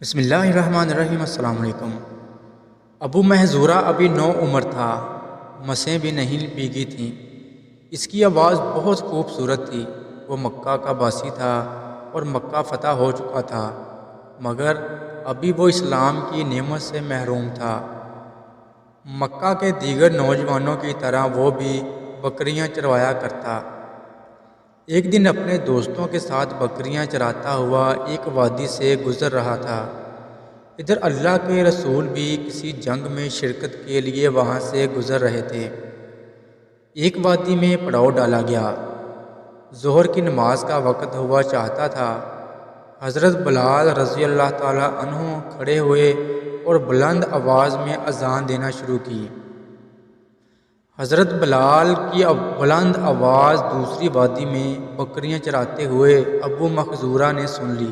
بسم اللہ الرحمن الرحیم۔ السلام علیکم۔ ابو محذورہ ابھی 9 عمر تھا، مسیں بھی نہیں بھیگی تھیں۔ اس کی آواز بہت خوبصورت تھی۔ وہ مکہ کا باسی تھا اور مکہ فتح ہو چکا تھا، مگر ابھی وہ اسلام کی نعمت سے محروم تھا۔ مکہ کے دیگر نوجوانوں کی طرح وہ بھی بکریاں چروایا کرتا۔ ایک دن اپنے دوستوں کے ساتھ بکریاں چراتا ہوا ایک وادی سے گزر رہا تھا۔ ادھر اللہ کے رسول بھی کسی جنگ میں شرکت کے لیے وہاں سے گزر رہے تھے۔ ایک وادی میں پڑاؤ ڈالا گیا۔ ظہر کی نماز کا وقت ہوا چاہتا تھا۔ حضرت بلال رضی اللہ تعالیٰ عنہ کھڑے ہوئے اور بلند آواز میں اذان دینا شروع کی۔ حضرت بلال کی بلند آواز دوسری وادی میں بکریاں چراتے ہوئے ابو محذورہ نے سن لی۔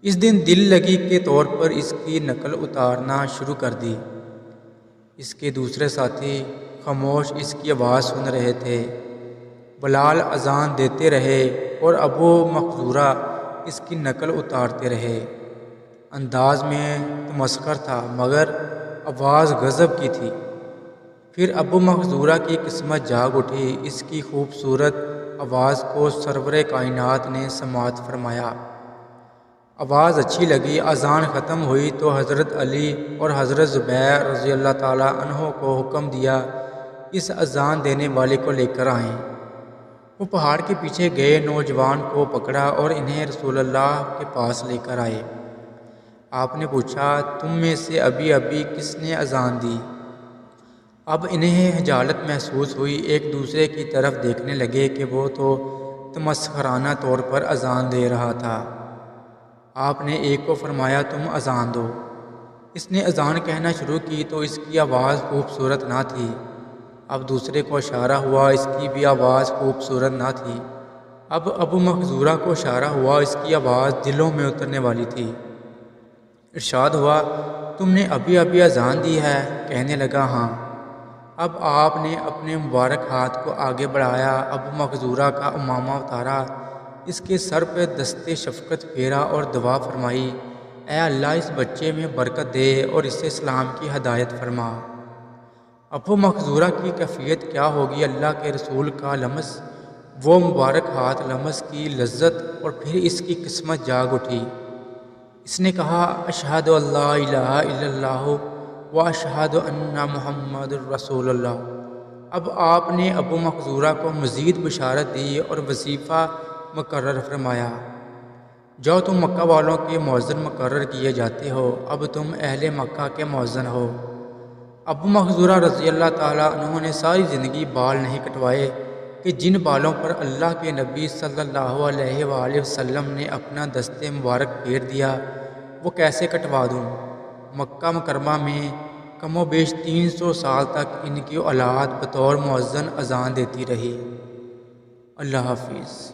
اس دن دل لگی کے طور پر اس کی نقل اتارنا شروع کر دی۔ اس کے دوسرے ساتھی خاموش اس کی آواز سن رہے تھے۔ بلال اذان دیتے رہے اور ابو محذورہ اس کی نقل اتارتے رہے۔ انداز میں تمسخر تھا مگر آواز غضب کی تھی۔ پھر ابو محذورہ کی قسمت جاگ اٹھی۔ اس کی خوبصورت آواز کو سرور کائنات نے سماعت فرمایا۔ آواز اچھی لگی۔ اذان ختم ہوئی تو حضرت علی اور حضرت زبیر رضی اللہ تعالیٰ عنہ کو حکم دیا اس اذان دینے والے کو لے کر آئیں۔ وہ پہاڑ کے پیچھے گئے، نوجوان کو پکڑا اور انہیں رسول اللہ کے پاس لے کر آئے۔ آپ نے پوچھا، تم میں سے ابھی کس نے اذان دی؟ اب انہیں خجالت محسوس ہوئی۔ ایک دوسرے کی طرف دیکھنے لگے کہ وہ تو تمسخرانہ طور پر اذان دے رہا تھا۔ آپ نے ایک کو فرمایا، تم اذان دو۔ اس نے اذان کہنا شروع کی تو اس کی آواز خوبصورت نہ تھی۔ اب دوسرے کو اشارہ ہوا، اس کی بھی آواز خوبصورت نہ تھی۔ اب ابو محذورہ کو اشارہ ہوا، اس کی آواز دلوں میں اترنے والی تھی۔ ارشاد ہوا، تم نے ابھی اذان دی ہے؟ کہنے لگا، ہاں۔ اب آپ نے اپنے مبارک ہاتھ کو آگے بڑھایا، ابو محذورہ کا عمامہ اتارا، اس کے سر پہ دست شفقت پھیرا اور دعا فرمائی، اے اللہ اس بچے میں برکت دے اور اسے اسلام کی ہدایت فرما۔ ابو محذورہ کی کیفیت کیا ہوگی؟ اللہ کے رسول کا لمس، وہ مبارک ہاتھ لمس کی لذت، اور پھر اس کی قسمت جاگ اٹھی۔ اس نے کہا، اشہد ان لا الہ الا اللہ واشہد ان محمد رسول اللہ۔ اب آپ نے ابو محذورہ کو مزید بشارت دی اور وظیفہ مقرر فرمایا، جو تم مکہ والوں کے مؤذن مقرر کیے جاتے ہو، اب تم اہل مکہ کے مؤذن ہو۔ ابو محذورہ رضی اللہ تعالیٰ عنہ نے ساری زندگی بال نہیں کٹوائے کہ جن بالوں پر اللہ کے نبی صلی اللہ علیہ وآلہ وسلم نے اپنا دست مبارک پھیر دیا وہ کیسے کٹوا دوں۔ مکہ مکرمہ میں کم و بیش 300 سال تک ان کی اولاد بطور مؤذن اذان دیتی رہی۔ اللہ حافظ۔